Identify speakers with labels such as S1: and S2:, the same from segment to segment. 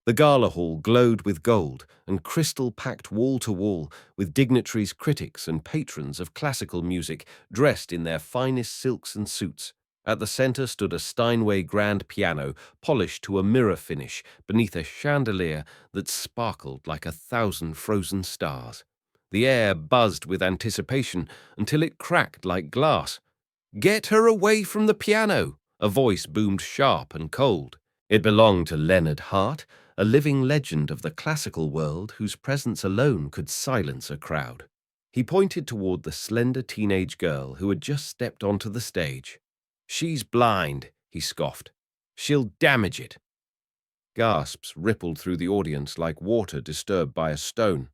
S1: The gala hall glowed with gold and crystal packed wall to wall with dignitaries, critics, and patrons of classical music dressed in their finest silks and suits. At the center stood a Steinway grand piano, polished to a mirror finish beneath a chandelier that sparkled like 1,000 frozen stars. The air buzzed with anticipation until it cracked like glass. "Get her away from the piano!" a voice boomed sharp and cold. It belonged to Leonard Hart, a living legend of the classical world whose presence alone could silence a crowd. He pointed toward the slender teenage girl who had just stepped onto the stage. "She's blind," he scoffed. "She'll damage it." Gasps rippled through the audience like water disturbed by a stone.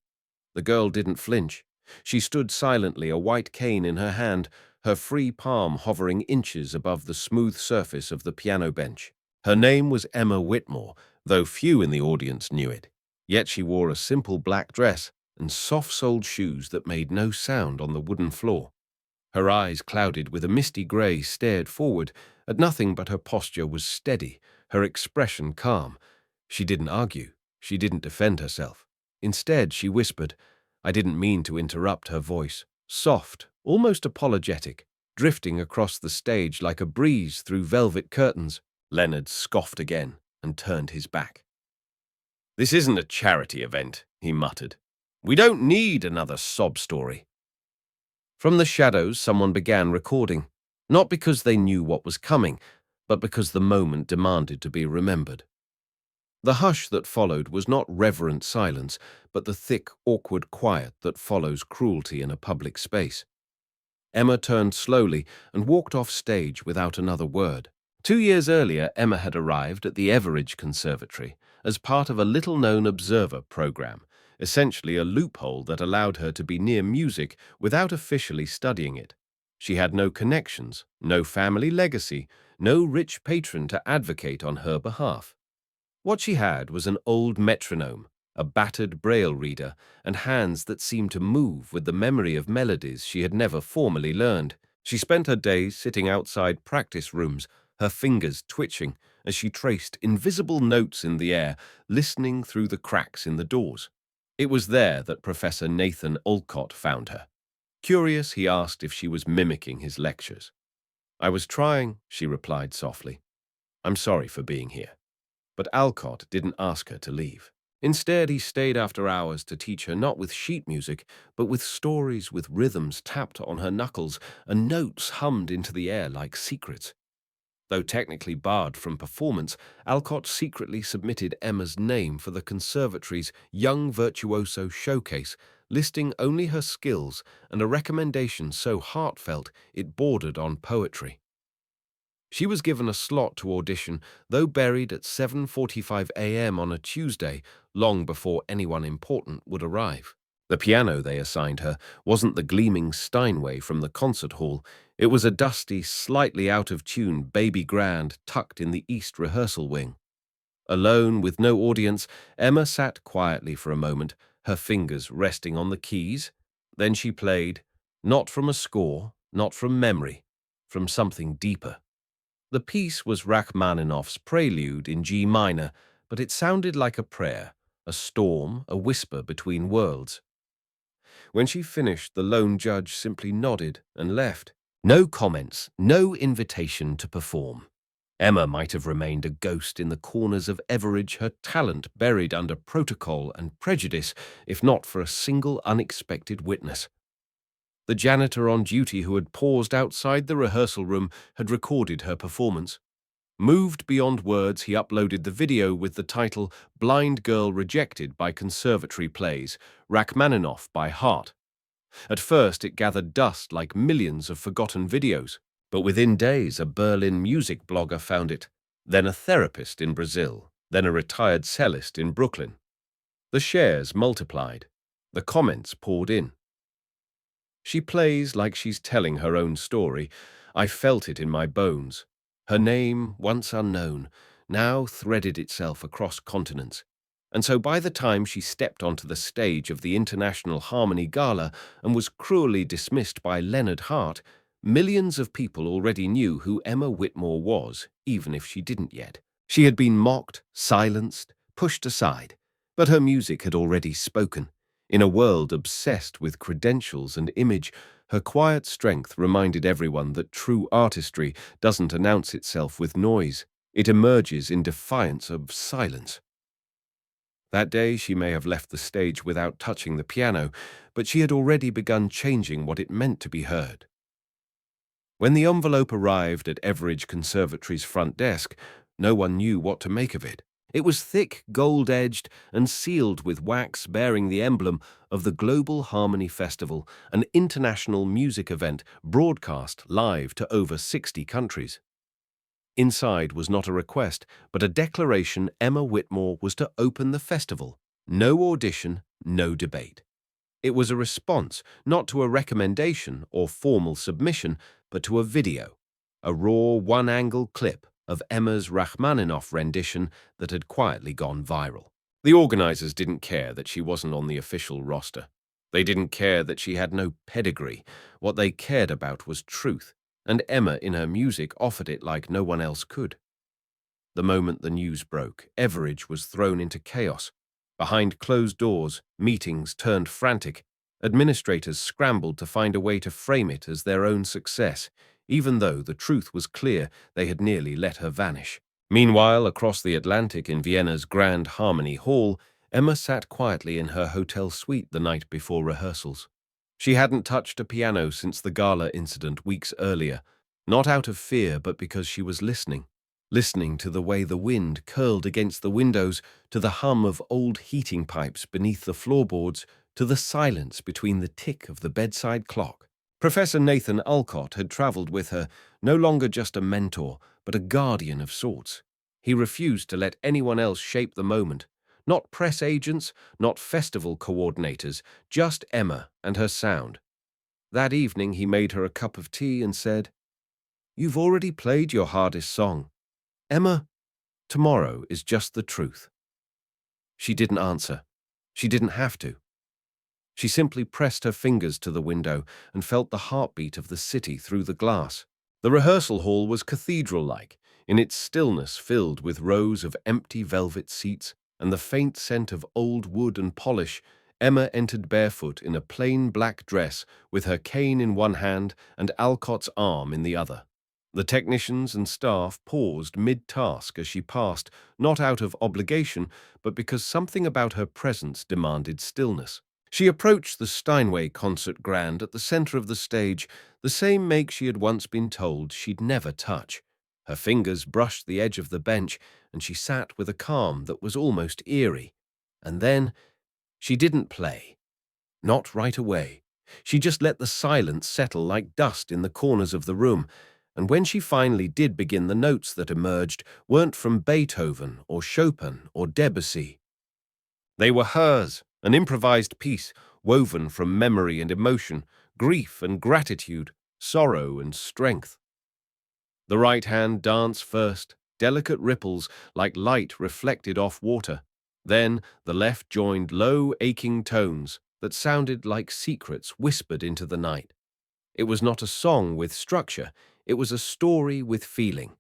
S1: The girl didn't flinch. She stood silently, a white cane in her hand, her free palm hovering inches above the smooth surface of the piano bench. Her name was Emma Whitmore, though few in the audience knew it. Yet she wore a simple black dress and soft-soled shoes that made no sound on the wooden floor. Her eyes, clouded with a misty grey, stared forward at nothing, but her posture was steady, her expression calm. She didn't argue. She didn't defend herself. Instead, she whispered. I didn't mean to interrupt her voice, soft, almost apologetic, drifting across the stage like a breeze through velvet curtains. Leonard scoffed again and turned his back. "This isn't a charity event," he muttered. "We don't need another sob story." From the shadows, someone began recording, not because they knew what was coming, but because the moment demanded to be remembered. The hush that followed was not reverent silence, but the thick, awkward quiet that follows cruelty in a public space. Emma turned slowly and walked off stage without another word. 2 years earlier, Emma had arrived at the Everidge Conservatory as part of a little-known observer program, essentially a loophole that allowed her to be near music without officially studying it. She had no connections, no family legacy, no rich patron to advocate on her behalf. What she had was an old metronome, a battered braille reader, and hands that seemed to move with the memory of melodies she had never formally learned. She spent her days sitting outside practice rooms, her fingers twitching as she traced invisible notes in the air, listening through the cracks in the doors. It was there that Professor Nathan Olcott found her. Curious, he asked if she was mimicking his lectures. "I was trying," she replied softly. "I'm sorry for being here." But Alcott didn't ask her to leave. Instead, he stayed after hours to teach her not with sheet music, but with stories, with rhythms tapped on her knuckles and notes hummed into the air like secrets. Though technically barred from performance, Alcott secretly submitted Emma's name for the conservatory's Young Virtuoso Showcase, listing only her skills and a recommendation so heartfelt it bordered on poetry. She was given a slot to audition, though buried at 7:45 a.m. on a Tuesday, long before anyone important would arrive. The piano they assigned her wasn't the gleaming Steinway from the concert hall. It was a dusty, slightly out-of-tune baby grand tucked in the east rehearsal wing. Alone, with no audience, Emma sat quietly for a moment, her fingers resting on the keys. Then she played, not from a score, not from memory, from something deeper. The piece was Rachmaninoff's Prelude in G minor, but it sounded like a prayer, a storm, a whisper between worlds. When she finished, the lone judge simply nodded and left. No comments, no invitation to perform. Emma might have remained a ghost in the corners of Everidge, her talent buried under protocol and prejudice, if not for a single unexpected witness. The janitor on duty who had paused outside the rehearsal room had recorded her performance. Moved beyond words, he uploaded the video with the title Blind Girl Rejected by Conservatory Plays, Rachmaninoff by Hart. At first, it gathered dust like millions of forgotten videos, but within days a Berlin music blogger found it, then a therapist in Brazil, then a retired cellist in Brooklyn. The shares multiplied. The comments poured in. She plays like she's telling her own story. I felt it in my bones. Her name, once unknown, now threaded itself across continents. And so by the time she stepped onto the stage of the International Harmony Gala and was cruelly dismissed by Leonard Hart, millions of people already knew who Emma Whitmore was, even if she didn't yet. She had been mocked, silenced, pushed aside. But her music had already spoken. In a world obsessed with credentials and image, her quiet strength reminded everyone that true artistry doesn't announce itself with noise. It emerges in defiance of silence. That day she may have left the stage without touching the piano, but she had already begun changing what it meant to be heard. When the envelope arrived at Everidge Conservatory's front desk, no one knew what to make of it. It was thick, gold-edged, and sealed with wax bearing the emblem of the Global Harmony Festival, an international music event broadcast live to over 60 countries. Inside was not a request, but a declaration Emma Whitmore was to open the festival. No audition, no debate. It was a response, not to a recommendation or formal submission, but to a video, a raw one-angle clip of Emma's Rachmaninoff rendition that had quietly gone viral. The organizers didn't care that she wasn't on the official roster. They didn't care that she had no pedigree. What they cared about was truth, and Emma in her music offered it like no one else could. The moment the news broke, Everidge was thrown into chaos. Behind closed doors, meetings turned frantic. Administrators scrambled to find a way to frame it as their own success, even though the truth was clear they had nearly let her vanish. Meanwhile, across the Atlantic in Vienna's Grand Harmony Hall, Emma sat quietly in her hotel suite the night before rehearsals. She hadn't touched a piano since the Gala incident weeks earlier, not out of fear but because she was listening to the way the wind curled against the windows, to the hum of old heating pipes beneath the floorboards, to the silence between the tick of the bedside clock. Professor Nathan Alcott had traveled with her, no longer just a mentor, but a guardian of sorts. He refused to let anyone else shape the moment. Not press agents, not festival coordinators, just Emma and her sound. That evening he made her a cup of tea and said, "You've already played your hardest song. Emma, tomorrow is just the truth." She didn't answer. She didn't have to. She simply pressed her fingers to the window and felt the heartbeat of the city through the glass. The rehearsal hall was cathedral-like, in its stillness filled with rows of empty velvet seats and the faint scent of old wood and polish. Emma entered barefoot in a plain black dress with her cane in one hand and Alcott's arm in the other. The technicians and staff paused mid-task as she passed, not out of obligation, but because something about her presence demanded stillness. She approached the Steinway concert grand at the center of the stage, the same make she had once been told she'd never touch. Her fingers brushed the edge of the bench, and she sat with a calm that was almost eerie. And then, she didn't play. Not right away. She just let the silence settle like dust in the corners of the room, and when she finally did begin, the notes that emerged weren't from Beethoven or Chopin or Debussy. They were hers, an improvised piece woven from memory and emotion, grief and gratitude, sorrow and strength. The right hand danced first, delicate ripples like light reflected off water. Then the left joined low, aching tones that sounded like secrets whispered into the night. It was not a song with structure, it was a story with feeling.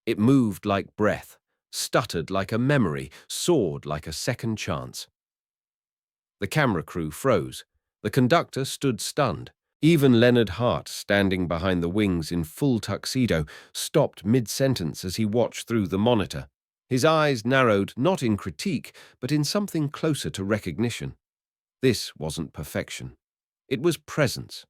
S1: It moved like breath, stuttered like a memory, soared like a second chance. The camera crew froze. The conductor stood stunned. Even Leonard Hart, standing behind the wings in full tuxedo, stopped mid-sentence as he watched through the monitor. His eyes narrowed not in critique, but in something closer to recognition. This wasn't perfection. It was presence.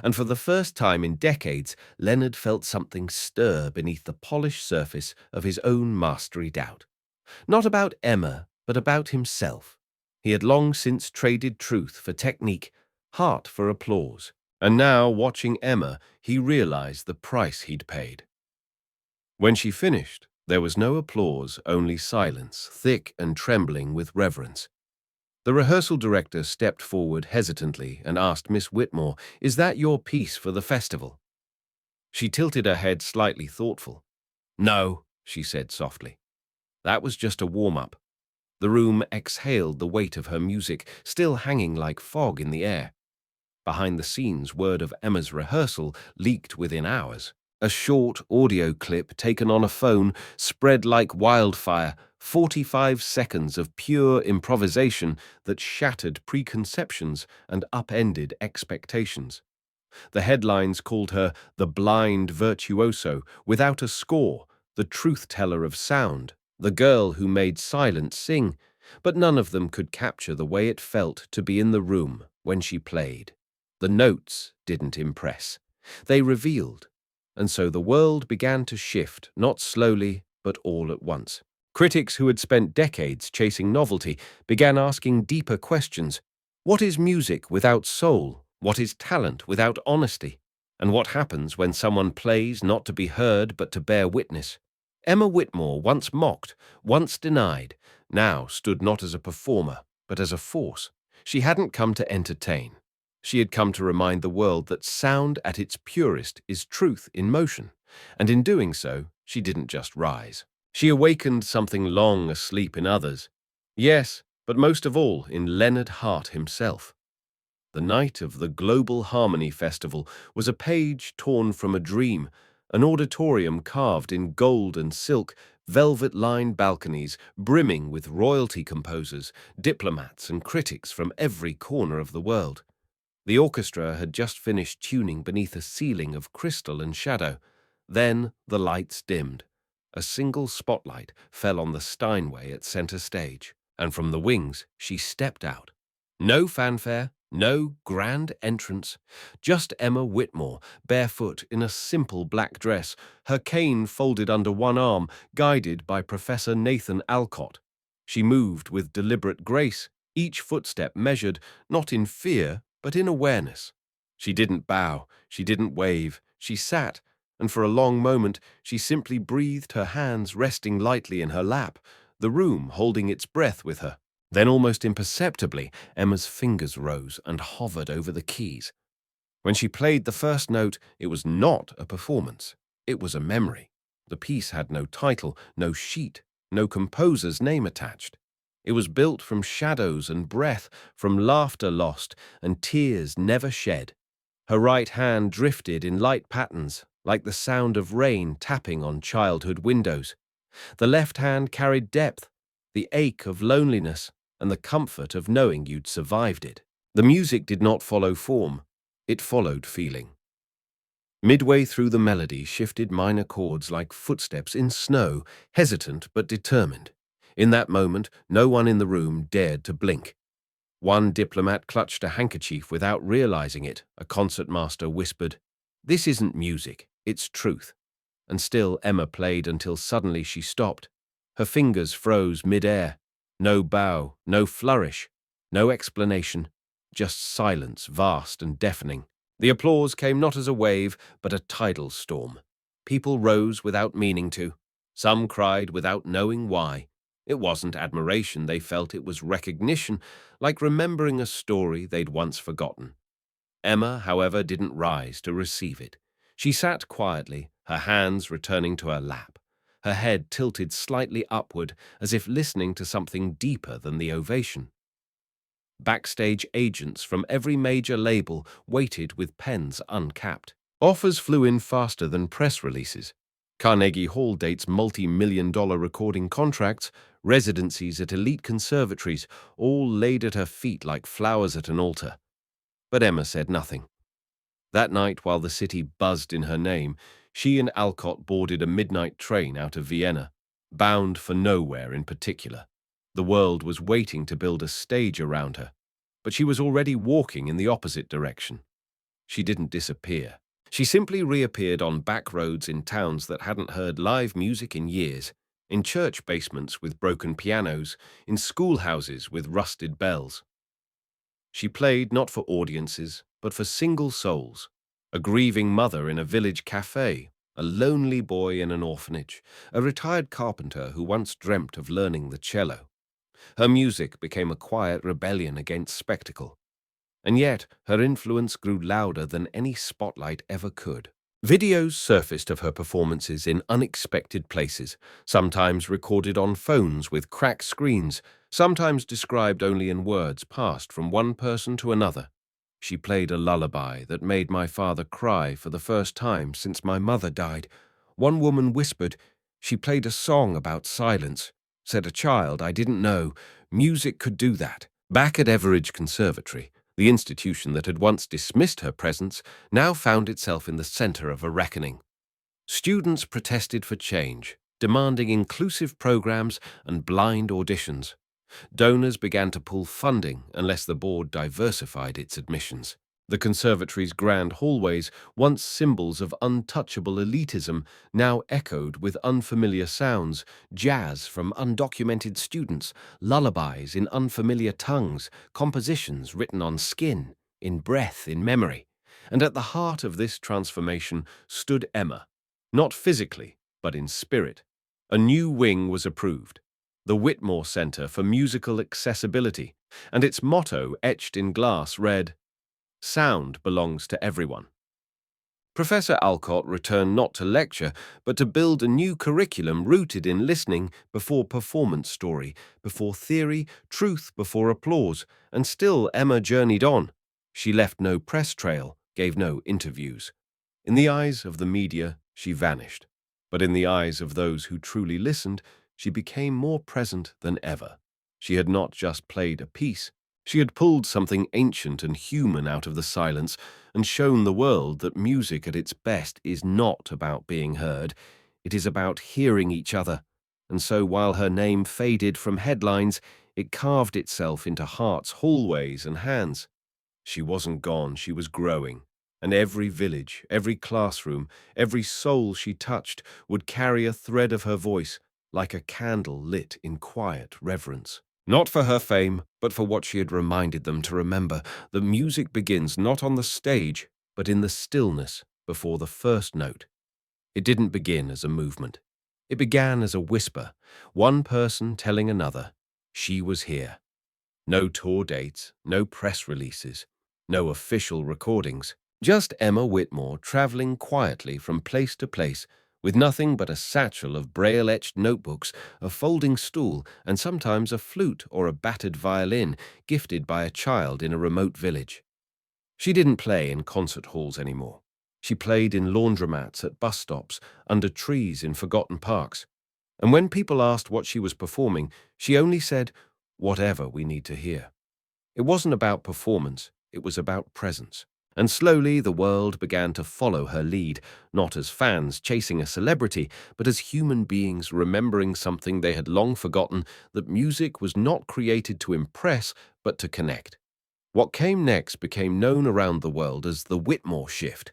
S1: And for the first time in decades, Leonard felt something stir beneath the polished surface of his own mastery doubt. Not about Emma, but about himself. He had long since traded truth for technique, heart for applause. And now, watching Emma, he realized the price he'd paid. When she finished, there was no applause, only silence, thick and trembling with reverence. The rehearsal director stepped forward hesitantly and asked Miss Whitmore, "Is that your piece for the festival?" She tilted her head slightly thoughtful. "No," she said softly. "That was just a warm-up." The room exhaled the weight of her music, still hanging like fog in the air. Behind the scenes, word of Emma's rehearsal leaked within hours. A short audio clip taken on a phone spread like wildfire, 45 seconds of pure improvisation that shattered preconceptions and upended expectations. The headlines called her the blind virtuoso without a score, the truth-teller of sound, the girl who made silence sing, but none of them could capture the way it felt to be in the room when she played. The notes didn't impress. They revealed. And so the world began to shift, not slowly, but all at once. Critics who had spent decades chasing novelty began asking deeper questions. What is music without soul? What is talent without honesty? And what happens when someone plays not to be heard but to bear witness? Emma Whitmore, once mocked, once denied, now stood not as a performer, but as a force. She hadn't come to entertain. She had come to remind the world that sound at its purest is truth in motion, and in doing so, she didn't just rise. She awakened something long asleep in others. Yes, but most of all in Leonard Hart himself. The night of the Global Harmony Festival was a page torn from a dream, an auditorium carved in gold and silk, velvet-lined balconies brimming with royalty composers, diplomats and critics from every corner of the world. The orchestra had just finished tuning beneath a ceiling of crystal and shadow. Then the lights dimmed. A single spotlight fell on the Steinway at center stage, and from the wings she stepped out. No fanfare, no grand entrance, just Emma Whitmore, barefoot in a simple black dress, her cane folded under one arm, guided by Professor Nathan Alcott. She moved with deliberate grace, each footstep measured, not in fear, but in awareness. She didn't bow, she didn't wave, she sat, and for a long moment she simply breathed, her hands resting lightly in her lap, the room holding its breath with her. Then almost imperceptibly, Emma's fingers rose and hovered over the keys. When she played the first note, it was not a performance. It was a memory. The piece had no title, no sheet, no composer's name attached. It was built from shadows and breath, from laughter lost and tears never shed. Her right hand drifted in light patterns, like the sound of rain tapping on childhood windows. The left hand carried depth, the ache of loneliness, and the comfort of knowing you'd survived it. The music did not follow form, it followed feeling. Midway through the melody shifted minor chords like footsteps in snow, hesitant but determined. In that moment, no one in the room dared to blink. One diplomat clutched a handkerchief without realizing it. A concertmaster whispered, "This isn't music, it's truth." And still Emma played until suddenly she stopped. Her fingers froze mid-air. No bow, no flourish, no explanation, just silence, vast and deafening. The applause came not as a wave, but a tidal storm. People rose without meaning to. Some cried without knowing why. It wasn't admiration they felt, it was recognition, like remembering a story they'd once forgotten. Emma, however, didn't rise to receive it. She sat quietly, her hands returning to her lap, her head tilted slightly upward as if listening to something deeper than the ovation. Backstage agents from every major label waited with pens uncapped. Offers flew in faster than press releases. Carnegie Hall dates multi-million-dollar recording contracts, residencies at elite conservatories, all laid at her feet like flowers at an altar. But Emma said nothing. That night, while the city buzzed in her name, she and Alcott boarded a midnight train out of Vienna, bound for nowhere in particular. The world was waiting to build a stage around her, but she was already walking in the opposite direction. She didn't disappear. She simply reappeared on back roads in towns that hadn't heard live music in years, in church basements with broken pianos, in schoolhouses with rusted bells. She played not for audiences, but for single souls, a grieving mother in a village cafe, a lonely boy in an orphanage, a retired carpenter who once dreamt of learning the cello. Her music became a quiet rebellion against spectacle. And yet, her influence grew louder than any spotlight ever could. Videos surfaced of her performances in unexpected places, sometimes recorded on phones with cracked screens, sometimes described only in words passed from one person to another. She played a lullaby that made my father cry for the first time since my mother died. One woman whispered, she played a song about silence. Said a child, I didn't know music could do that. Back at Everidge Conservatory, the institution that had once dismissed her presence now found itself in the center of a reckoning. Students protested for change, demanding inclusive programs and blind auditions. Donors began to pull funding unless the board diversified its admissions. The conservatory's grand hallways, once symbols of untouchable elitism, now echoed with unfamiliar sounds, jazz from undocumented students, lullabies in unfamiliar tongues, compositions written on skin, in breath, in memory. And at the heart of this transformation stood Emma, not physically, but in spirit. A new wing was approved, the Witmore Center for Musical Accessibility, and its motto, etched in glass, read, "Sound belongs to everyone." Professor Alcott returned not to lecture, but to build a new curriculum rooted in listening before performance story, before theory, truth before applause, and still Emma journeyed on. She left no press trail, gave no interviews. In the eyes of the media, she vanished. But in the eyes of those who truly listened, she became more present than ever. She had not just played a piece. She had pulled something ancient and human out of the silence and shown the world that music at its best is not about being heard. It is about hearing each other. And so while her name faded from headlines, it carved itself into hearts, hallways, and hands. She wasn't gone, she was growing. And every village, every classroom, every soul she touched would carry a thread of her voice, like a candle lit in quiet reverence. Not for her fame, but for what she had reminded them to remember, that music begins not on the stage, but in the stillness before the first note. It didn't begin as a movement. It began as a whisper, one person telling another, she was here. No tour dates, no press releases, no official recordings. Just Emma Whitmore traveling quietly from place to place, with nothing but a satchel of braille-etched notebooks, a folding stool, and sometimes a flute or a battered violin gifted by a child in a remote village. She didn't play in concert halls anymore. She played in laundromats at bus stops, under trees in forgotten parks. And when people asked what she was performing, she only said, "Whatever we need to hear." It wasn't about performance, it was about presence. And slowly the world began to follow her lead, not as fans chasing a celebrity, but as human beings remembering something they had long forgotten, that music was not created to impress, but to connect. What came next became known around the world as the Whitmore Shift.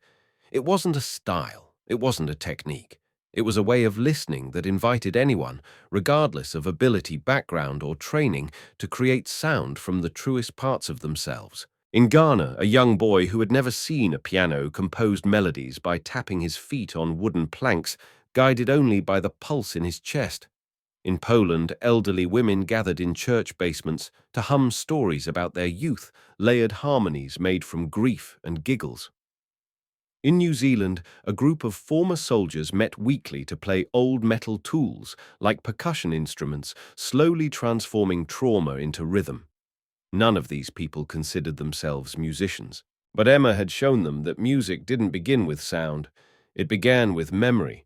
S1: It wasn't a style, it wasn't a technique. It was a way of listening that invited anyone, regardless of ability, background, or training, to create sound from the truest parts of themselves. In Ghana, a young boy who had never seen a piano composed melodies by tapping his feet on wooden planks, guided only by the pulse in his chest. In Poland, elderly women gathered in church basements to hum stories about their youth, layered harmonies made from grief and giggles. In New Zealand, a group of former soldiers met weekly to play old metal tools, like percussion instruments, slowly transforming trauma into rhythm. None of these people considered themselves musicians, but Emma had shown them that music didn't begin with sound, it began with memory,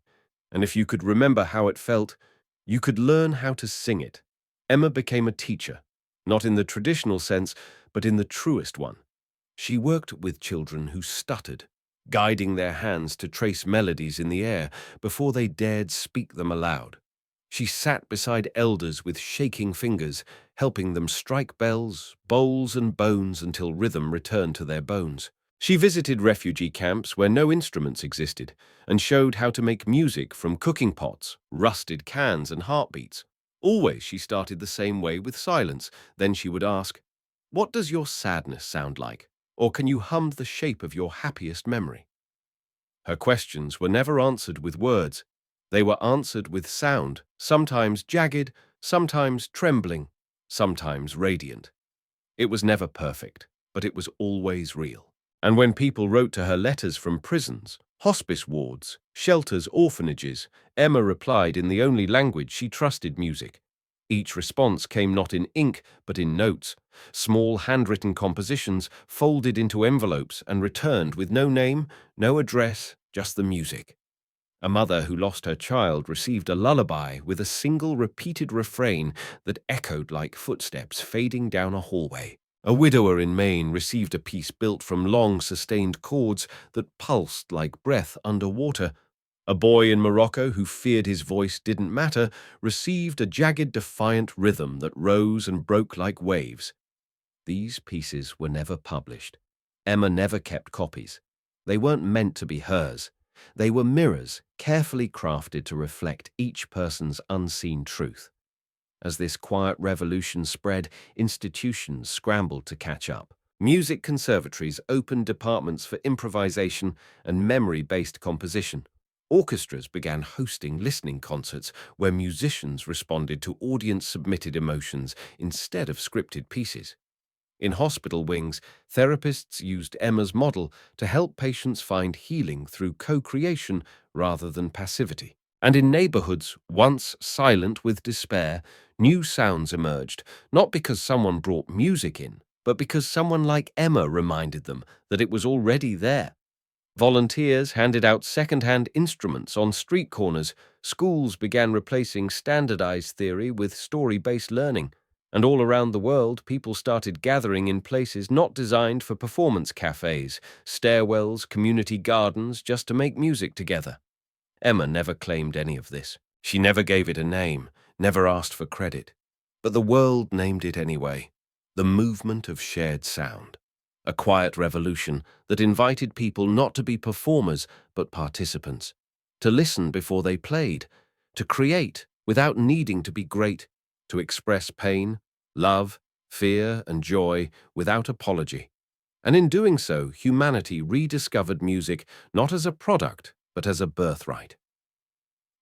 S1: and if you could remember how it felt, you could learn how to sing it. Emma became a teacher, not in the traditional sense, but in the truest one. She worked with children who stuttered, guiding their hands to trace melodies in the air before they dared speak them aloud. She sat beside elders with shaking fingers, helping them strike bells, bowls, and bones until rhythm returned to their bones. She visited refugee camps where no instruments existed and showed how to make music from cooking pots, rusted cans, and heartbeats. Always she started the same way, with silence. Then she would ask, "What does your sadness sound like? Or can you hum the shape of your happiest memory?" Her questions were never answered with words. They were answered with sound, sometimes jagged, sometimes trembling, sometimes radiant. It was never perfect, but it was always real. And when people wrote to her letters from prisons, hospice wards, shelters, orphanages, Emma replied in the only language she trusted: music. Each response came not in ink, but in notes, small handwritten compositions folded into envelopes and returned with no name, no address, just the music. A mother who lost her child received a lullaby with a single repeated refrain that echoed like footsteps fading down a hallway. A widower in Maine received a piece built from long, sustained chords that pulsed like breath underwater. A boy in Morocco who feared his voice didn't matter received a jagged, defiant rhythm that rose and broke like waves. These pieces were never published. Emma never kept copies. They weren't meant to be hers. They were mirrors, carefully crafted to reflect each person's unseen truth. As this quiet revolution spread, institutions scrambled to catch up. Music conservatories opened departments for improvisation and memory-based composition. Orchestras began hosting listening concerts where musicians responded to audience-submitted emotions instead of scripted pieces. In hospital wings, therapists used Emma's model to help patients find healing through co-creation rather than passivity. And in neighborhoods, once silent with despair, new sounds emerged, not because someone brought music in, but because someone like Emma reminded them that it was already there. Volunteers handed out second-hand instruments on street corners, schools began replacing standardized theory with story-based learning, and all around the world people started gathering in places not designed for performance cafes, stairwells, community gardens, just to make music together. Emma never claimed any of this. She never gave it a name, never asked for credit. But the world named it anyway. The movement of shared sound. A quiet revolution that invited people not to be performers but participants, to listen before they played, to create without needing to be great, to express pain, love, fear, and joy without apology. And in doing so, humanity rediscovered music not as a product but as a birthright.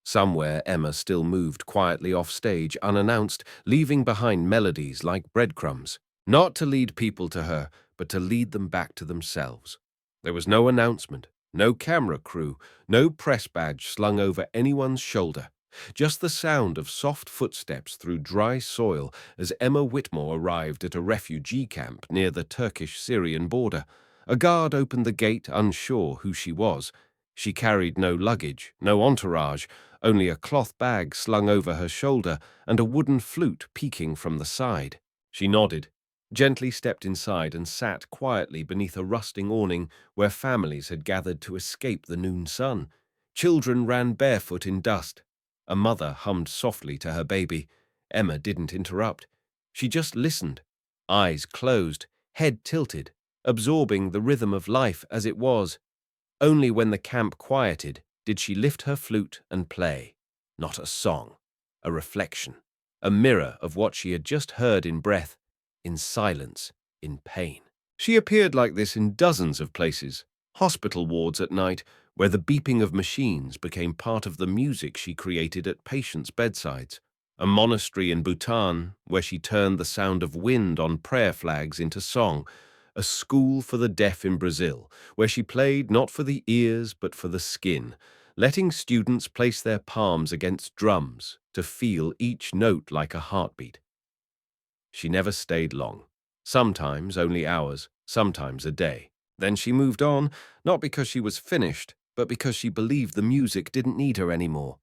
S1: Somewhere, Emma still moved quietly off stage unannounced, leaving behind melodies like breadcrumbs, not to lead people to her, but to lead them back to themselves. There was no announcement, no camera crew, no press badge slung over anyone's shoulder, just the sound of soft footsteps through dry soil as Emma Whitmore arrived at a refugee camp near the Turkish-Syrian border. A guard opened the gate, unsure who she was. She carried no luggage, no entourage, only a cloth bag slung over her shoulder and a wooden flute peeking from the side. She nodded, gently stepped inside and sat quietly beneath a rusting awning where families had gathered to escape the noon sun. Children ran barefoot in dust. A mother hummed softly to her baby. Emma didn't interrupt. She just listened, eyes closed, head tilted, absorbing the rhythm of life as it was. Only when the camp quieted did she lift her flute and play. Not a song, a reflection, a mirror of what she had just heard in breath, in silence, in pain. She appeared like this in dozens of places, hospital wards at night, where the beeping of machines became part of the music she created at patients' bedsides, a monastery in Bhutan, where she turned the sound of wind on prayer flags into song, a school for the deaf in Brazil, where she played not for the ears but for the skin, letting students place their palms against drums to feel each note like a heartbeat. She never stayed long, sometimes only hours, sometimes a day. Then she moved on, not because she was finished, but because she believed the music didn't need her anymore.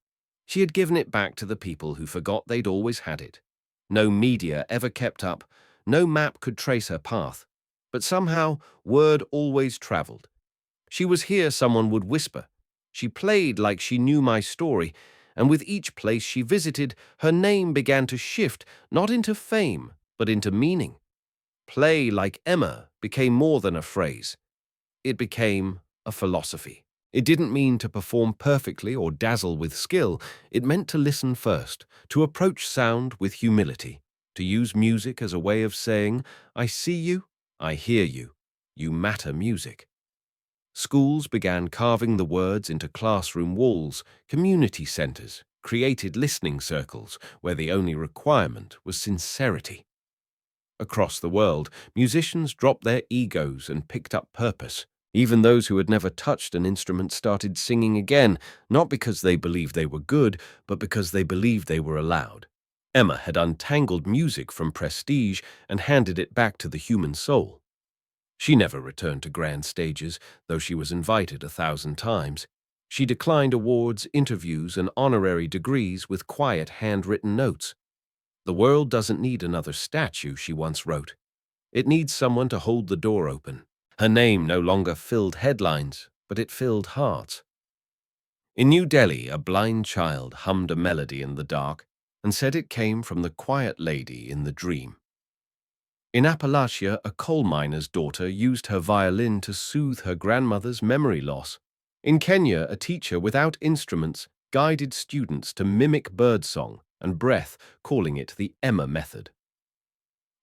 S1: She had given it back to the people who forgot they'd always had it. No media ever kept up, no map could trace her path. But somehow, word always traveled. She was here, someone would whisper. She played like she knew my story, and with each place she visited, her name began to shift, not into fame, but into meaning. Play like Emma became more than a phrase. It became a philosophy. It didn't mean to perform perfectly or dazzle with skill. It meant to listen first, to approach sound with humility, to use music as a way of saying, I see you, I hear you, you matter music. Schools began carving the words into classroom walls, community centers, created listening circles where the only requirement was sincerity. Across the world, musicians dropped their egos and picked up purpose. Even those who had never touched an instrument started singing again, not because they believed they were good, but because they believed they were allowed. Emma had untangled music from prestige and handed it back to the human soul. She never returned to grand stages, though she was invited 1,000 times. She declined awards, interviews, and honorary degrees with quiet handwritten notes. "The world doesn't need another statue," she once wrote. "It needs someone to hold the door open." Her name no longer filled headlines, but it filled hearts. In New Delhi, a blind child hummed a melody in the dark and said it came from the quiet lady in the dream. In Appalachia, a coal miner's daughter used her violin to soothe her grandmother's memory loss. In Kenya, a teacher without instruments guided students to mimic birdsong and breath, calling it the Emma method.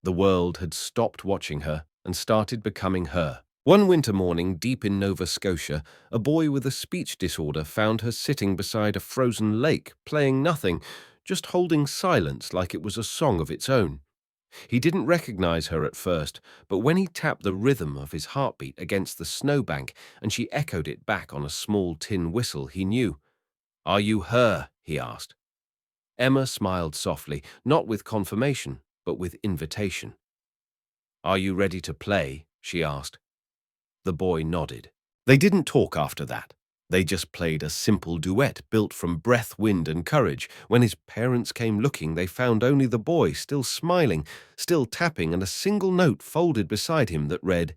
S1: The world had stopped watching her and started becoming her. One winter morning, deep in Nova Scotia, a boy with a speech disorder found her sitting beside a frozen lake, playing nothing, just holding silence like it was a song of its own. He didn't recognize her at first, but when he tapped the rhythm of his heartbeat against the snowbank and she echoed it back on a small tin whistle, he knew. "Are you her?" he asked. Emma smiled softly, not with confirmation, but with invitation. "Are you ready to play?" she asked. The boy nodded. They didn't talk after that. They just played a simple duet built from breath, wind, and courage. When his parents came looking, they found only the boy, still smiling, still tapping, and a single note folded beside him that read,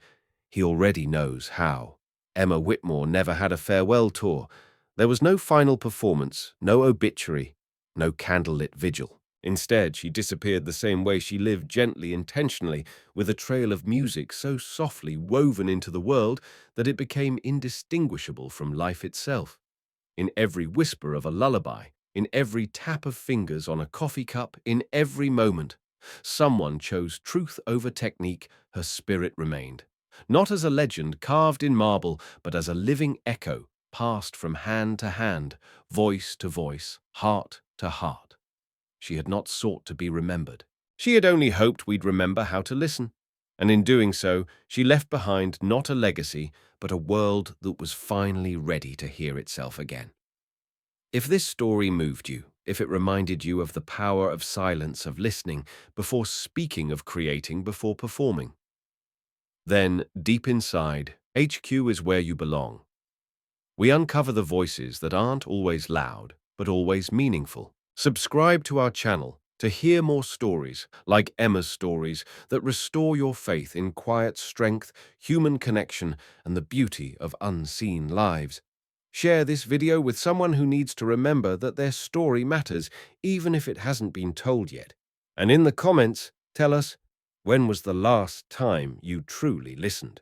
S1: "He already knows how." Emma Whitmore never had a farewell tour. There was no final performance, no obituary, no candlelit vigil. Instead, she disappeared the same way she lived, gently, intentionally, with a trail of music so softly woven into the world that it became indistinguishable from life itself. In every whisper of a lullaby, in every tap of fingers on a coffee cup, in every moment, someone chose truth over technique. Her spirit remained, not as a legend carved in marble, but as a living echo, passed from hand to hand, voice to voice, heart to heart. She had not sought to be remembered. She had only hoped we'd remember how to listen. And in doing so, she left behind not a legacy, but a world that was finally ready to hear itself again. If this story moved you, if it reminded you of the power of silence, of listening, before speaking, of creating, before performing, then, deep inside, HQ is where you belong. We uncover the voices that aren't always loud, but always meaningful. Subscribe to our channel to hear more stories, like Emma's stories, that restore your faith in quiet strength, human connection, and the beauty of unseen lives. Share this video with someone who needs to remember that their story matters, even if it hasn't been told yet. And in the comments, tell us, when was the last time you truly listened?